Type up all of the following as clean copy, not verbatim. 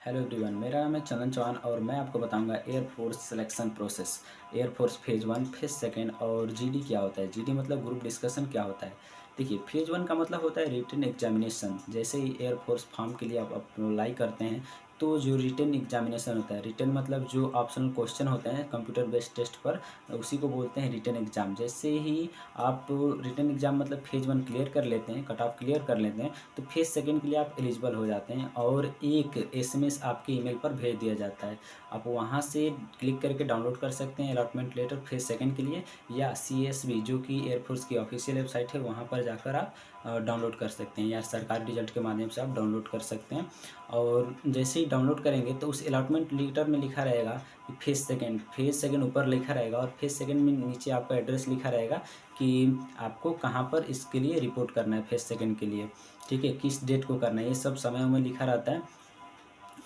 Hello everyone, मेरा नाम है चंदन चौहान और मैं आपको बताऊंगा air force selection process. Air force phase one, phase second और जीडी क्या होता है। जीडी मतलब ग्रुप डिस्कशन क्या होता है। देखिए, फेज़ वन का मतलब होता है रिटन एग्जामिनेशन। जैसे ही एयरफोर्स फॉर्म के लिए आप अप्लाई करते हैं तो जो रिटन एग्जामिनेशन होता है, रिटन मतलब जो ऑप्शनल क्वेश्चन होते हैं कंप्यूटर बेस्ड टेस्ट पर, उसी को बोलते हैं रिटन एग्ज़ाम। जैसे ही आप रिटन एग्ज़ाम मतलब फेज़ वन क्लियर कर लेते हैं, कट ऑफ क्लियर कर लेते हैं, तो फेज़ सेकंड के लिए आप एलिजिबल हो जाते हैं और एक एसएमएस आपके ईमेल पर भेज दिया जाता है। आप वहाँ से क्लिक करके डाउनलोड कर सकते हैं अलॉटमेंट लेटर फेज़ सेकंड के लिए, या सीएसबी जो कि एयरफोर्स की ऑफिशियल वेबसाइट है वहाँ पर जाकर आप डाउनलोड कर सकते हैं, या सरकारी रिजल्ट के माध्यम से आप डाउनलोड कर सकते हैं। और जैसे ही डाउनलोड करेंगे तो उस अलॉटमेंट लेटर में लिखा रहेगा कि फेज़ सेकंड ऊपर लिखा रहेगा और फेज़ सेकंड में नीचे आपका एड्रेस लिखा रहेगा कि आपको कहाँ पर इसके लिए रिपोर्ट करना है फेज़ सेकंड के लिए, ठीक है, किस डेट को करना है, ये सब समय में लिखा रहता है।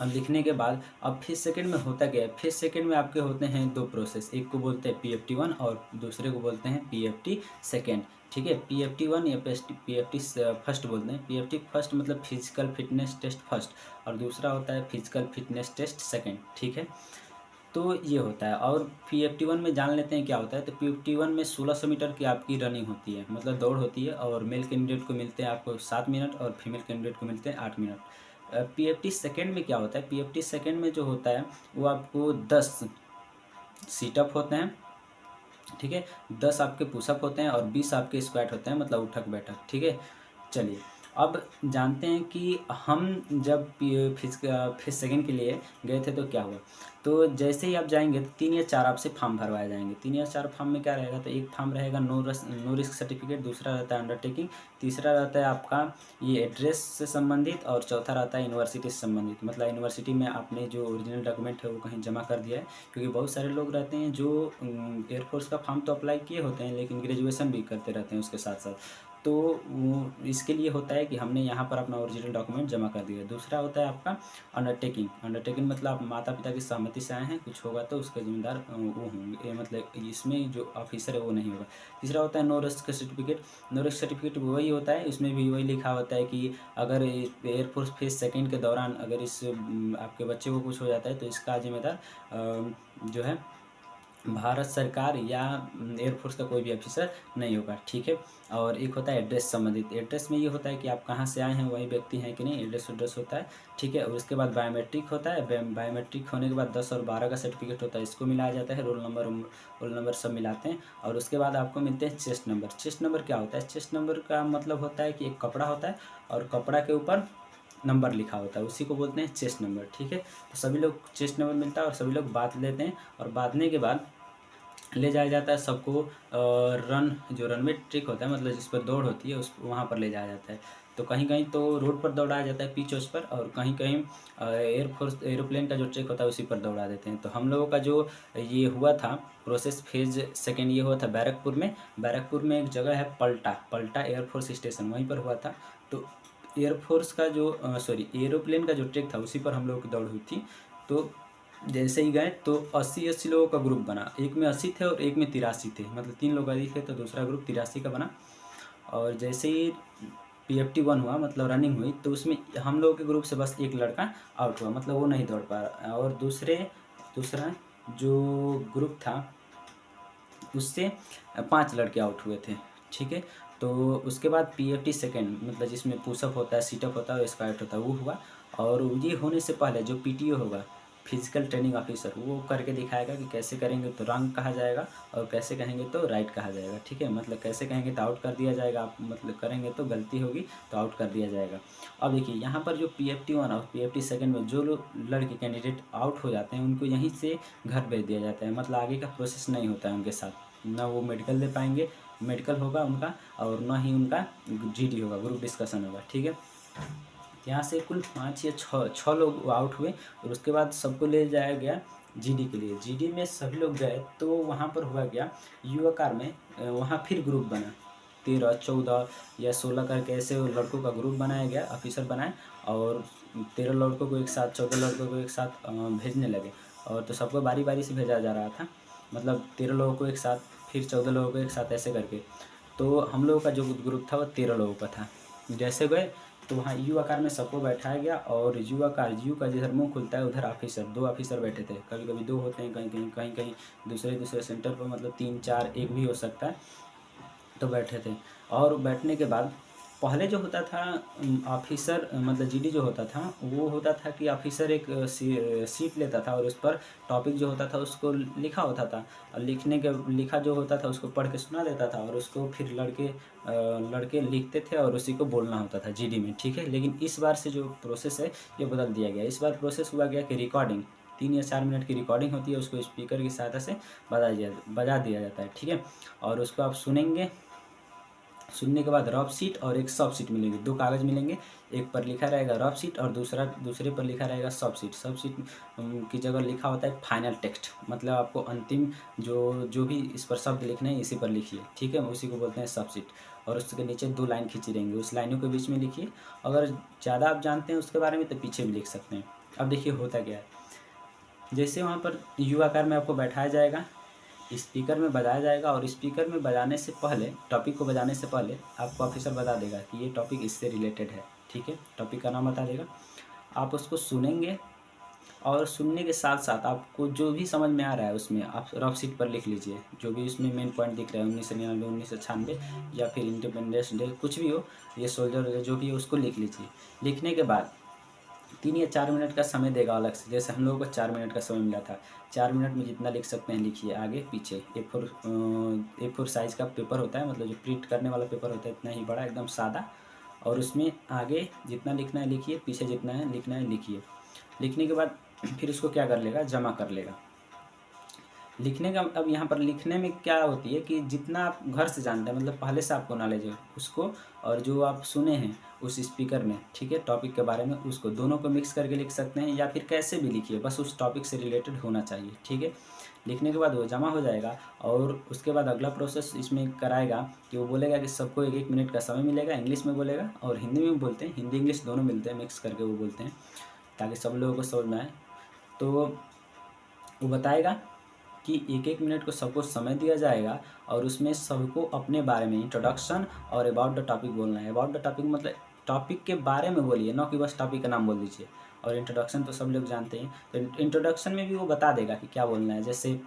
अब लिखने के बाद अब फेज़ सेकंड में होता क्या है, फेज़ सेकंड में आपके होते हैं दो प्रोसेस, एक को बोलते हैं पीएफटी वन और दूसरे को बोलते हैं पीएफटी सेकंड। ठीक है, पीएफटी वन या पीएफटी फर्स्ट बोलते हैं। पीएफटी फर्स्ट मतलब फिजिकल फिटनेस टेस्ट फर्स्ट, और दूसरा होता है फिजिकल फिटनेस टेस्ट सेकंड। ठीक है, तो ये होता है। और पीएफटी वन में जान लेते हैं क्या होता है। तो पीएफटी वन में 1600 मीटर की आपकी रनिंग होती है, मतलब दौड़ होती है, और मेल कैंडिडेट को मिलते हैं आपको 7 मिनट और फीमेल कैंडिडेट को मिलते हैं 8 मिनट। पीएफटी सेकंड में क्या होता है, पीएफटी सेकंड में जो होता है वो आपको 10 सीटअप होते हैं, ठीक है, 10 आपके पुशअप होते हैं और 20 आपके स्क्वाट होते हैं, मतलब उठक बैठक। ठीक है, चलिए अब जानते हैं कि हम जब फेज सेकंड के लिए गए थे तो क्या हुआ। तो जैसे ही आप जाएंगे तो 3 या 4 आपसे फॉर्म भरवाए जाएंगे। 3 या 4 फॉर्म में क्या रहेगा, तो एक फॉर्म रहेगा नो रिस्क सर्टिफिकेट, दूसरा रहता है अंडरटेकिंग, तीसरा रहता है आपका ये एड्रेस से संबंधित, और चौथा रहता है यूनिवर्सिटी से संबंधित, मतलब यूनिवर्सिटी में आपने जो ओरिजिनल डॉक्यूमेंट है वो कहीं जमा कर दिया है। क्योंकि बहुत सारे लोग रहते हैं जो एयरफोर्स का फॉर्म तो अप्लाई किए होते हैं लेकिन ग्रेजुएशन भी करते रहते हैं उसके साथ साथ। तो वो इसके लिए होता है कि हमने यहाँ पर अपना ओरिजिनल डॉक्यूमेंट जमा कर दिया। दूसरा होता है आपका अंडरटेकिंग। अंडरटेकिंग मतलब आप माता पिता की सहमति से आए हैं, कुछ होगा तो उसके जिम्मेदार वो होंगे, मतलब इसमें जो ऑफिसर है वो नहीं होगा। तीसरा होता है no risk certificate. No risk certificate वही होता है, इसमें भी वही लिखा होता है कि अगर एयरफोर्स फेज सेकेंड के दौरान अगर इस आपके बच्चे को कुछ हो जाता है तो इसका जिम्मेदार जो है भारत सरकार या एयरफोर्स का कोई भी ऑफिसर नहीं होगा। ठीक है, और एक होता है एड्रेस संबंधित। एड्रेस में ये होता है कि आप कहाँ से आए हैं, वही व्यक्ति हैं कि नहीं, एड्रेस होता है। ठीक है, और उसके बाद बायोमेट्रिक होता है। बायोमेट्रिक होने के बाद 10 और 12 का सर्टिफिकेट होता है, इसको मिलाया जाता है। रोल नंबर सब मिलाते हैं, और उसके बाद आपको मिलते हैं चेस्ट नंबर। चेस्ट नंबर क्या होता है, चेस्ट नंबर का मतलब होता है कि एक कपड़ा होता है और कपड़ा के ऊपर नंबर लिखा होता है, उसी को बोलते हैं चेस्ट नंबर। ठीक है, तो सभी लोग चेस्ट नंबर मिलता है और सभी लोग बांध लेते हैं, और बांधने के बाद ले जाया जाता है सबको जो रन में ट्रिक होता है, मतलब जिस पर दौड़ होती है उस वहाँ पर ले जाया जाता है। तो कहीं कहीं तो रोड पर दौड़ाया जाता है पिच उस पर, और कहीं कहीं एयरफोर्स एरोप्लेन का जो ट्रिक होता है उसी पर दौड़ा देते हैं। तो हम लोगों का जो ये हुआ था प्रोसेस फेज सेकेंड, ये हुआ था बैरकपुर में। बैरकपुर में एक जगह है पलटा, पलटा एयरफोर्स स्टेशन, वहीं पर हुआ था। तो एयरफोर्स का जो एरोप्लेन का जो ट्रिक था उसी पर हम लोगों की दौड़ हुई थी। तो जैसे ही गए तो 80-80 लोगों का ग्रुप बना, एक में 80 थे और एक में 83 थे, मतलब 3 लोग अधिक थे तो दूसरा ग्रुप 83 का बना। और जैसे ही पीएफटी वन हुआ, मतलब रनिंग हुई, तो उसमें हम लोगों के ग्रुप से बस एक लड़का आउट हुआ, मतलब वो नहीं दौड़ पा रहा। और दूसरा जो ग्रुप था उससे 5 लड़के आउट हुए थे। ठीक है, तो उसके बाद पीएफटी सेकंड, मतलब जिसमें पुशअप होता है, सीटअप होता है और स्क्वाट होता है, वो हुआ। और ये होने से पहले जो पीटीओ होगा, फिजिकल ट्रेनिंग ऑफिसर, वो करके दिखाएगा कि कैसे करेंगे तो रॉन्ग कहा जाएगा और कैसे कहेंगे तो राइट कहा जाएगा। ठीक है, मतलब कैसे कहेंगे तो आउट कर दिया जाएगा, आप मतलब करेंगे तो गलती होगी तो आउट कर दिया जाएगा। अब देखिए यहाँ पर जो पीएफटी वन और पीएफटी सेकंड में जो लोग लड़के कैंडिडेट आउट हो जाते हैं उनको यहीं से घर भेज दिया जाता है, मतलब आगे का प्रोसेस नहीं होता है उनके साथ, ना वो मेडिकल दे पाएंगे, मेडिकल होगा उनका, और ना ही उनका जीडी होगा, ग्रुप डिस्कशन होगा। ठीक है, यहाँ से कुल 5 या 6 लोग आउट हुए, और उसके बाद सबको ले जाया गया जीडी के लिए। जीडी में सभी लोग गए तो वहाँ पर हुआ गया युवा कार में, वहाँ फिर ग्रुप बना, 13, 14 या 16 करके ऐसे लड़कों का ग्रुप बनाया गया, ऑफिसर बनाए, और 13 लड़कों को एक साथ, 14 लड़कों को एक साथ भेजने लगे। और तो सबको बारी बारी से भेजा जा रहा था, मतलब 13 लोगों को एक साथ, फिर 14 लोगों को एक साथ, ऐसे करके। तो हम लोगों का जो ग्रुप था वो 13 लोगों का था। जैसे गए तो वहाँ यू आकार में सबको बैठाया गया और यू आकार, यू का जिधर मुंह खुलता है उधर ऑफिसर, 2 ऑफिसर बैठे थे। कभी कभी 2 होते हैं, कहीं दूसरे दूसरे सेंटर पर, मतलब 3 4 1 भी हो सकता है। तो बैठे थे और बैठने के बाद पहले जो होता था ऑफिसर, मतलब जीडी जो होता था वो होता था कि ऑफिसर एक सीट लेता था और उस पर टॉपिक जो होता था उसको लिखा होता था, और लिखा जो होता था उसको पढ़ के सुना देता था और उसको फिर लड़के लिखते थे और उसी को बोलना होता था जीडी में, ठीक है। लेकिन इस बार से जो प्रोसेस है ये बदल दिया गया। इस बार प्रोसेस हुआ गया कि रिकॉर्डिंग 3 या 4 मिनट की रिकॉर्डिंग होती है, उसको स्पीकर की सहायता से बजा दिया जाता है, ठीक है। और उसको आप सुनेंगे, सुनने के बाद रफ सीट और एक सब सीट मिलेंगे, 2 कागज़ मिलेंगे। एक पर लिखा रहेगा रफ सीट और दूसरे पर लिखा रहेगा सब सीट। सब सीट की जगह लिखा होता है फाइनल टेक्स्ट, मतलब आपको अंतिम जो भी इस पर शब्द लिखने हैं इसी पर लिखिए, ठीक है। उसी को बोलते हैं सब सीट। और उसके नीचे 2 लाइन खींची रहेंगी, उस लाइनों के बीच में लिखिए। अगर ज़्यादा आप जानते हैं उसके बारे में तो पीछे भी लिख सकते हैं। अब देखिए होता क्या है, जैसे वहाँ पर यू आकार में आपको बैठाया जाएगा, स्पीकर में बजाया जाएगा और स्पीकर में बजाने से पहले, टॉपिक को बजाने से पहले आपको ऑफिसर बता देगा कि ये टॉपिक इससे रिलेटेड है, ठीक है। टॉपिक का नाम बता देगा, आप उसको सुनेंगे और सुनने के साथ साथ आपको जो भी समझ में आ रहा है उसमें आप रफ शीट पर लिख लीजिए। जो भी उसमें मेन पॉइंट दिख रहा है 1999, 1996 या फिर इंडिपेंडेंस डे, कुछ भी हो, ये सोल्जर जो भी है उसको लिख लीजिए। लिखने के बाद 3 या 4 मिनट का समय देगा अलग से, जैसे हम लोगों को 4 मिनट का समय मिला था। 4 मिनट में जितना लिख सकते हैं लिखिए, आगे पीछे। A4 साइज़ का पेपर होता है, मतलब जो प्रिंट करने वाला पेपर होता है, इतना ही बड़ा, एकदम सादा। और उसमें आगे जितना लिखना है लिखिए, पीछे जितना है लिखना है लिखिए। लिखने के बाद फिर उसको क्या कर लेगा, जमा कर लेगा। लिखने का अब यहाँ पर लिखने में क्या होती है कि जितना आप घर से जानते हैं, मतलब पहले से आपको नॉलेज है उसको, और जो आप सुने हैं उस स्पीकर में, ठीक है, टॉपिक के बारे में, उसको दोनों को मिक्स करके लिख सकते हैं या फिर कैसे भी लिखिए, बस उस टॉपिक से रिलेटेड होना चाहिए, ठीक है। लिखने के बाद वो जमा हो जाएगा और उसके बाद अगला प्रोसेस इसमें कराएगा कि वो बोलेगा कि सबको 1-1 मिनट का समय मिलेगा। इंग्लिश में बोलेगा और हिंदी में भी बोलते हैं, हिंदी इंग्लिश दोनों मिलते हैं, मिक्स करके वो बोलते हैं ताकि सब लोगों को समझ में आए। तो वो बताएगा कि 1-1 मिनट को सबको समय दिया जाएगा और उसमें सबको अपने बारे में इंट्रोडक्शन और अबाउट द टॉपिक बोलना है। अबाउट द टॉपिक मतलब टॉपिक के बारे में बोलिए, ना कि बस टॉपिक का नाम बोल दीजिए। और इंट्रोडक्शन तो सब लोग जानते हैं, तो इंट्रोडक्शन में भी वो बता देगा कि क्या बोलना है, जैसे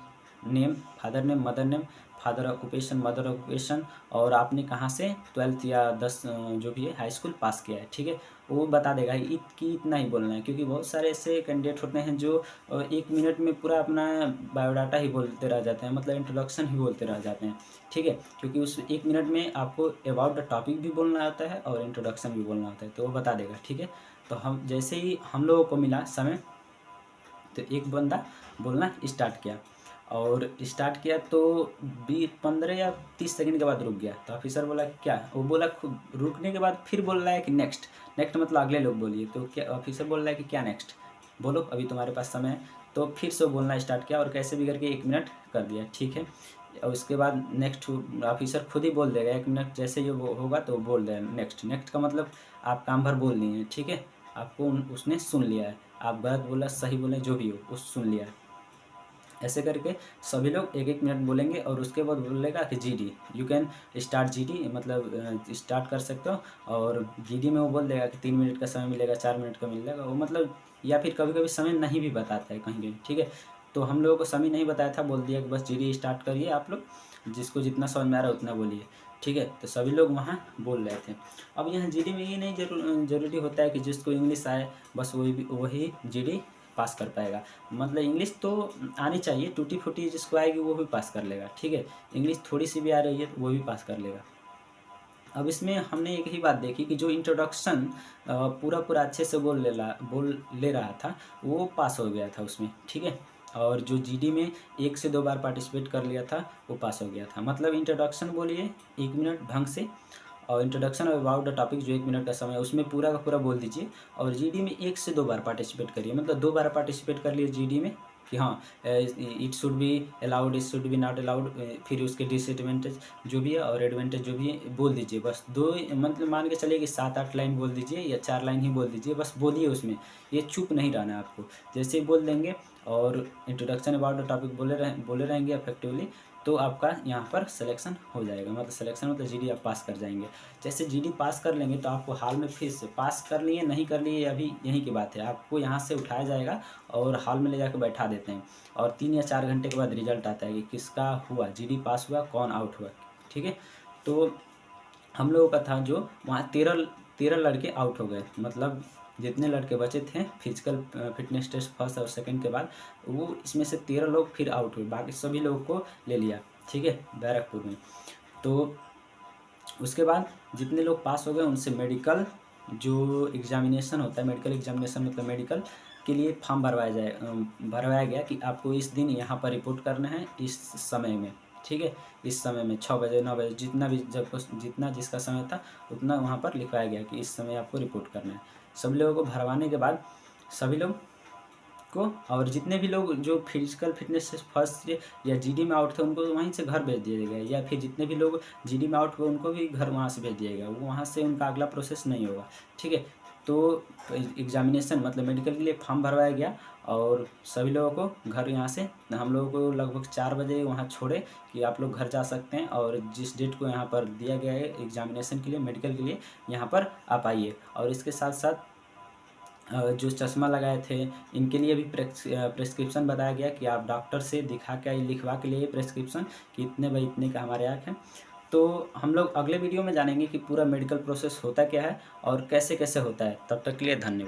name, father name, mother name, father occupation, mother occupation, और आपने कहाँ से 12th या 10 जो भी है हाई स्कूल पास किया है, ठीक है। वो बता देगा इतना ही बोलना है, क्योंकि बहुत सारे ऐसे कैंडिडेट होते हैं जो 1 मिनट में पूरा अपना बायोडाटा ही बोलते रह जाते हैं, मतलब इंट्रोडक्शन ही बोलते रह जाते हैं, ठीक है। क्योंकि उस 1 मिनट में आपको अबाउट द टॉपिक भी बोलना होता है और इंट्रोडक्शन भी बोलना होता है, तो वो बता देगा, ठीक है। तो हम जैसे ही हम लोगों को मिला समय, तो एक बंदा बोलना स्टार्ट किया और स्टार्ट किया तो 15 या 30 सेकंड के बाद रुक गया। तो ऑफिसर बोला क्या, वो बोला खुद रुकने के बाद फिर बोल रहा है कि नेक्स्ट। नेक्स्ट मतलब अगले लोग बोलिए। तो क्या ऑफिसर बोल रहा है कि क्या नेक्स्ट, बोलो अभी तुम्हारे पास समय है। तो फिर से बोलना स्टार्ट किया और कैसे भी करके 1 मिनट कर दिया, ठीक है। और उसके बाद नेक्स्ट ऑफिसर खुद ही बोल देगा, 1 मिनट जैसे ही वो होगा तो बोल देगा नेक्स्ट। नेक्स्ट का मतलब आप काम भर बोल दिए हैं, ठीक है, आपको उसने सुन लिया है। आप गलत बोला सही बोले जो भी हो उस सुन लिया है। ऐसे करके सभी लोग 1-1 मिनट बोलेंगे और उसके बाद बोलेगा कि GD, you can start GD, मतलब स्टार्ट कर सकते हो। और जीडी में वो बोल देगा कि 3 मिनट का समय मिलेगा, 4 मिनट का मिलेगा, वो मतलब, या फिर कभी कभी समय नहीं भी बताता है कहीं कहीं, ठीक है। तो हम लोगों को समय नहीं बताया था, बोल दिया कि बस जीडी स्टार्ट करिए, आप लोग जिसको जितना समझ में आ रहा है उतना बोलिए, ठीक है। तो सभी लोग वहाँ बोल रहे थे। अब यहाँ जीडी में ये नहीं जरूरी होता है कि जिसको इंग्लिश आए बस वही जीडी पास कर पाएगा। मतलब इंग्लिश तो आनी चाहिए, टूटी फूटी जिसको आएगी वो भी पास कर लेगा, ठीक है। इंग्लिश थोड़ी सी भी आ रही है तो वो भी पास कर लेगा। अब इसमें हमने एक ही बात देखी कि जो इंट्रोडक्शन पूरा पूरा अच्छे से बोल ले रहा था वो पास हो गया था उसमें, ठीक है। और जो जीडी में 1 से 2 बार पार्टिसिपेट कर लिया था वो पास हो गया था। मतलब इंट्रोडक्शन बोलिए 1 मिनट ढंग से, और इंट्रोडक्शन अबाउट द टॉपिक जो 1 मिनट का समय है उसमें पूरा का पूरा बोल दीजिए। और जीडी में 1 से 2 बार पार्टिसिपेट करिए, मतलब 2 बार पार्टिसिपेट कर लिए जीडी में कि हाँ it should be allowed, it should be not allowed, फिर उसके डिसएडवांटेज जो भी है और एडवांटेज जो भी है बोल दीजिए। बस 2, मतलब मान के चलिए कि 7-8 लाइन बोल दीजिए या 4 लाइन ही बोल दीजिए, बस बोलिए उसमें, ये चुप नहीं रहना है आपको। जैसे ही बोल देंगे और इंट्रोडक्शन अबाउट द टॉपिक बोले रहेंगे अफेक्टिवली, तो आपका यहाँ पर सिलेक्शन हो जाएगा, मतलब सिलेक्शन मतलब जीडी आप पास कर जाएंगे। जैसे जीडी पास कर लेंगे तो आपको हाल में फिर से पास कर लिए नहीं कर लिए अभी यहीं की बात है, आपको यहाँ से उठाया जाएगा और हाल में ले जाकर बैठा देते हैं और 3 या 4 घंटे के बाद रिजल्ट आता है कि किसका हुआ, जीडी पास हुआ, कौन आउट हुआ। ठीक है, तो हम लोगों का था जो वहाँ 13 लड़के आउट हो गए, मतलब जितने लड़के बचे थे फिजिकल फिटनेस टेस्ट फर्स्ट और सेकंड के बाद, वो इसमें से 13 लोग फिर आउट हुए, बाकी सभी लोगों को ले लिया। ठीक है, बैरकपुर में। तो उसके बाद जितने लोग पास हो गए उनसे मेडिकल जो एग्जामिनेशन होता है, मेडिकल एग्जामिनेशन मतलब मेडिकल के लिए फॉर्म भरवाया गया कि आपको इस दिन यहाँ पर रिपोर्ट करना है इस समय में। ठीक है, इस समय में 6 बजे 9 बजे जितना भी जितना जिसका समय था उतना वहाँ पर लिखवाया गया कि इस समय आपको रिपोर्ट करना है। सब लोगों को भरवाने के बाद सभी लोग को, और जितने भी लोग जो फिजिकल फिटनेस से फर्स्ट या जीडी में आउट थे उनको वहीं से घर भेज दिया गया, या फिर जितने भी लोग जीडी में आउट हुए उनको भी घर वहाँ से भेज दिया गया, वो वहाँ से उनका अगला प्रोसेस नहीं होगा। ठीक है, तो एग्जामिनेशन मतलब मेडिकल के लिए फॉर्म भरवाया गया और सभी लोगों को घर यहाँ से हम लोगों को लगभग 4 बजे वहाँ छोड़े कि आप लोग घर जा सकते हैं, और जिस डेट को यहाँ पर दिया गया है एग्जामिनेशन के लिए मेडिकल के लिए यहाँ पर आप आइए। और इसके साथ साथ जो चश्मा लगाए थे इनके लिए भी प्रेस्क्रिप्शन बताया गया कि आप डॉक्टर से दिखा के लिखवा के लिए प्रेस्क्रिप्शन कि इतने बाई इतने का हमारे आँख है। तो हम लोग अगले वीडियो में जानेंगे कि पूरा मेडिकल प्रोसेस होता क्या है और कैसे कैसे होता है। तब तक के लिए धन्यवाद।